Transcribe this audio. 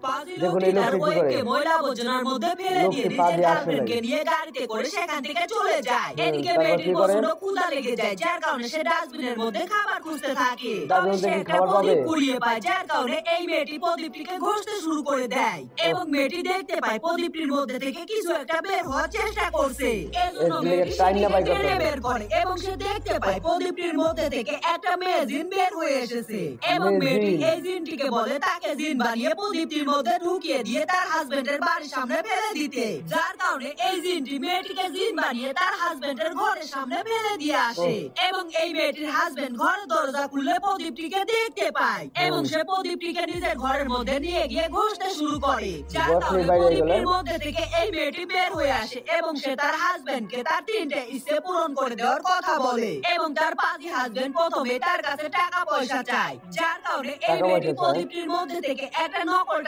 পাজি দেখুন লোকটি এই তার লোকটি কি করে, ওয়েবকে ময়লা আবর্জনার মধ্যে ফেলে দিয়ে লোকটি পা নিজের দিয়ে আসে নাই। গার্লফ্রেন্ডকে নিয়ে গাড়িতে করে সেখান থেকে চলে যায়। এদিকে তারপর মেয়েটির কি করে? প্রচন্ড ক্ষুধা লেগে যায়, যার কারণে সে ডাস্টবিনের মধ্যে খাবার খুঁজতে থাকে। তবে ডাস্টবিন সে থেকে একটা খাবার প্রদীপ পাবে? কুড়িয়ে পায়, যার কারণে এই মেয়েটি প্রদীপটিকে ঘষতে শুরু করে দেয় এবং মেয়েটি দেখতে পায় প্রদীপটির মধ্যে থেকে কিছু একটা বের হওয়ার চেষ্টা করছে। এজন্য এর মেয়েটি টাইম না সেটিকে পাই টেনে করতেছে। বের করে এবং সে দেখতে পায় প্রদীপটির মধ্যে থেকে একটা মেয়ে জিন বের হয়ে এসেছে এবং মেয়ে মেয়েটি জিন? এই জিনটিকে বলে তাকে জিন বানিয়ে প্রদীপটির মধ্যে ঢুকিয়ে দিয়ে তার হাজবেন্ডের বাড়ির সামনে ফেলে দিতে, যার কারণে এই জিনটি মেয়েটিকে জিন বানিয়ে তার হাজবেন্ডের ঘরের সামনে ফেলে দিয়ে আসে এবং এই মেয়েটির হাজবেন্ড ঘরের দরজা খুলে প্রদীপটিকে দেখতে পায় এবং সে প্রদীপটিকে নিজের ঘরের মধ্যে নিয়ে গিয়ে ঘষতে শুরু করে, যার 10 কারণে মিনিট বাইরে হয়ে গেল। প্রদীপটির মধ্যে থেকে এই মেয়েটি বের হয়ে আসে এবং সে তার হাজবেন্ডকে তার 3টে ইচ্ছে পূরণ করে দেওয়ার কথা বলে এবং তার পাজি হাজবেন্ড প্রথমে তার কাছে টাকা পয়সা চায়, যার কারণে এই টাকা মেয়েটি পয়সা চায়? প্রদীপটির মধ্যে থেকে একটা নকল